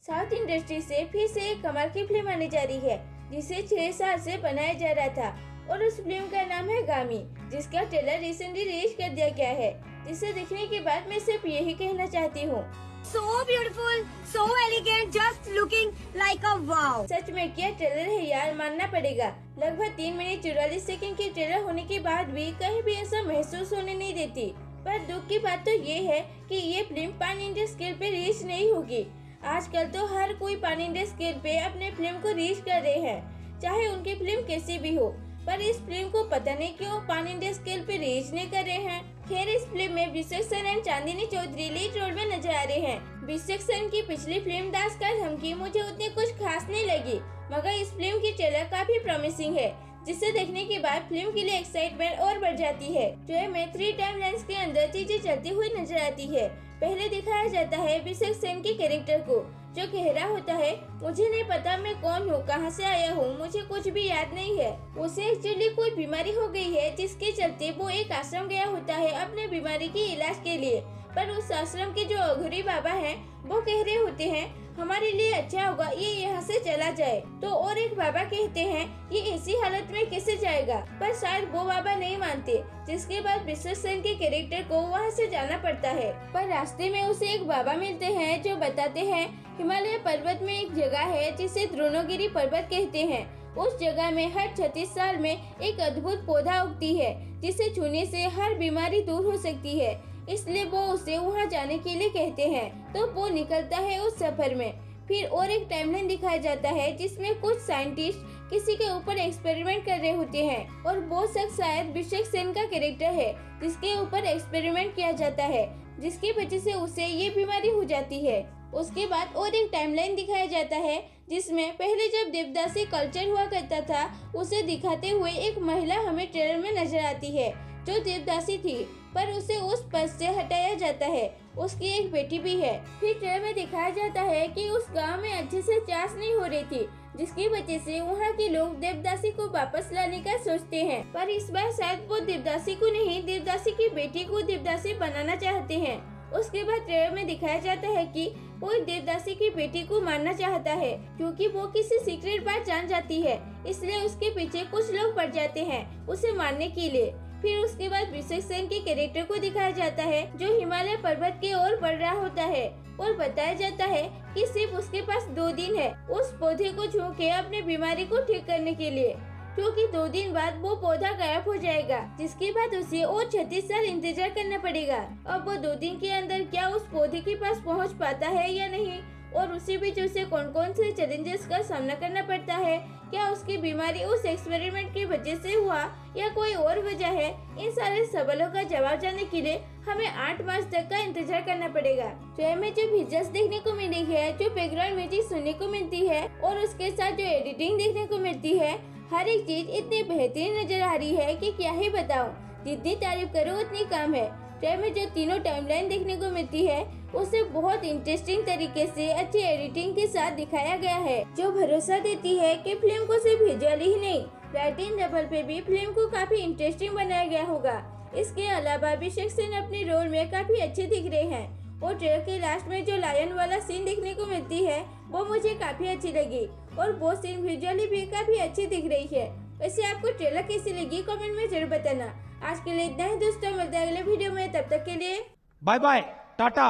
South industry से फिर से एक कमाल की फिल्म आने जा रही है जिसे 6 साल से बनाया जा रहा था और उस फिल्म का नाम है गामी, जिसका ट्रेलर रिसेंटली रिलीज कर दिया गया है, जिसे देखने के बाद मैं सिर्फ यही कहना चाहती हूँ, So beautiful, so elegant, just looking like a wow. सच में क्या ट्रेलर है यार, मानना पड़ेगा। लगभग 3 मिनट 44 सेकंड की ट्रेलर होने के बाद भी कहीं भी ऐसा महसूस होने नहीं देती। पर दुख की बात तो ये है कि ये फिल्म पैन इंडिया स्केल पे रिलीज नहीं होगी। आजकल तो हर कोई पैन इंडिया स्केल पे अपने फिल्म को रिलीज कर रहे हैं, चाहे उनकी फिल्म कैसी भी हो। पर इस फिल्म को पता नहीं क्यों पैन इंडिया स्केल पे रिलीज नहीं कर रहे हैं। खैर, इस फिल्म में विशेषण and Chandni Chaudhary lead role में नजर आ रहे हैं। विशेषण की पिछली फिल्म दास का धमकी मुझे उतनी कुछ खास नहीं लगी, मगर इस फिल्म की ट्रेलर काफी प्रॉमिसिंग है, जिसे देखने के बाद फिल्म के लिए एक्साइटमेंट और बढ़ जाती है। ट्रेलर में 3 टाइमलाइंस के अंदर चीजें चलती हुई नजर आती है। पहले दिखाया जाता है विशेषण के कैरेक्टर को, जो कह रहा होता है, मुझे नहीं पता मैं कौन हूँ, कहाँ से आया हूँ, मुझे कुछ भी याद नहीं है। उसे एक्चुअली कोई बीमारी हो गई है, जिसके चलते वो एक आश्रम गया होता है अपने बीमारी के इलाज के लिए। पर उस आश्रम के जो अघोरी बाबा हैं, वो कह रहे होते हैं, हमारे लिए अच्छा होगा ये यहाँ से चला जाए। तो और एक बाबा कहते हैं, ये ऐसी हालत में कैसे जाएगा। पर शायद वो बाबा नहीं मानते, जिसके बाद विशेषण के कैरेक्टर को वहाँ से जाना पड़ता है। पर रास्ते में उसे एक बाबा मिलते हैं जो बताते हैं, हिमालय पर्वत में एक जगह है जिसे द्रोणगिरी पर्वत कहते हैं। उस जगह में हर 36 साल में एक अद्भुत पौधा उगती है, जिसे छूने से हर बीमारी दूर हो सकती है। इसलिए वो उसे वहाँ जाने के लिए कहते हैं। तो वो निकलता है उस सफर में। फिर और एक टाइमलाइन दिखाया जाता है जिसमें कुछ साइंटिस्ट किसी के ऊपर एक्सपेरिमेंट कर रहे होते हैं और वो शख्स शायद विशेषण का कैरेक्टर है, जिसके ऊपर एक्सपेरिमेंट किया जाता है, जिसकी वजह से उसे ये बीमारी हो जाती है। उसके बाद और एक टाइमलाइन दिखाया जाता है जिसमें पहले जब देवदासी कल्चर हुआ करता था, उसे दिखाते हुए एक महिला हमें ट्रेलर में नजर आती है जो देवदासी थी, पर उसे उस पद से हटाया जाता है। उसकी एक बेटी भी है। फिर ट्रेलर में दिखाया जाता है कि उस गांव में अच्छे से चाष नहीं हो रही थी, जिसकी वजह से वहाँ के लोग देवदासी को वापस लाने का सोचते हैं। पर इस बार शायद वो देवदासी को नहीं, देवदासी की बेटी को देवदासी बनाना चाहते हैं। उसके बाद ट्रेलर में दिखाया जाता है कि कोई देवदासी की बेटी को मारना चाहता है, क्योंकि वो किसी सीक्रेट बात जान जाती है, इसलिए उसके पीछे कुछ लोग पड़ जाते हैं उसे मारने के लिए। फिर उसके बाद विशेषण के कैरेक्टर को दिखाया जाता है जो हिमालय पर्वत की ओर बढ़ रहा होता है और बताया जाता है कि सिर्फ उसके पास 2 दिन है उस पौधे को छू के अपनी बीमारी को ठीक करने के लिए, क्योंकि 2 दिन बाद वो पौधा गायब हो जाएगा, जिसके बाद उसे और 36 साल इंतजार करना पड़ेगा। अब वो 2 दिन के अंदर क्या उस पौधे के पास पहुंच पाता है या नहीं, और उसी बीच उसे कौन कौन से चैलेंजेस का सामना करना पड़ता है, क्या उसकी बीमारी उस एक्सपेरिमेंट की वजह से हुआ या कोई और वजह है। इन सारे सवालों का जवाब जानने के लिए हमें 8 मार्च तक का इंतजार करना पड़ेगा। ट्रेलर में जो विजुअल्स देखने को मिली है, जो बैकग्राउंड म्यूजिक सुनने को मिलती है और उसके साथ जो एडिटिंग देखने को मिलती है, हर एक चीज इतनी बेहतरीन नजर आ रही है कि क्या ही बताऊं। जितनी तारीफ करो उतनी कम है। ट्रेलर में जो तीनों टाइमलाइन देखने को मिलती है, उसे बहुत इंटरेस्टिंग तरीके से अच्छी एडिटिंग के साथ दिखाया गया है, जो भरोसा देती है कि फिल्म को सिर्फ विजुअली ही नहीं, राइटिंग लेवल पे भी फिल्म को काफी इंटरेस्टिंग बनाया गया होगा। इसके अलावा विशेषण अपने रोल में काफी अच्छे दिख रहे हैं और ट्रेलर के लास्ट में जो लायन वाला सीन देखने को मिलती है, वो मुझे काफी अच्छी लगी और वो सीन विजुअली भी काफी अच्छी दिख रही है। वैसे आपको ट्रेलर कैसी लगी, कमेंट में जरूर बताना। आज के लिए इतना ही दोस्तों, मिलते हैं अगले वीडियो में, तब तक के लिए बाय बाय, टाटा,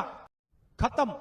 खत्म।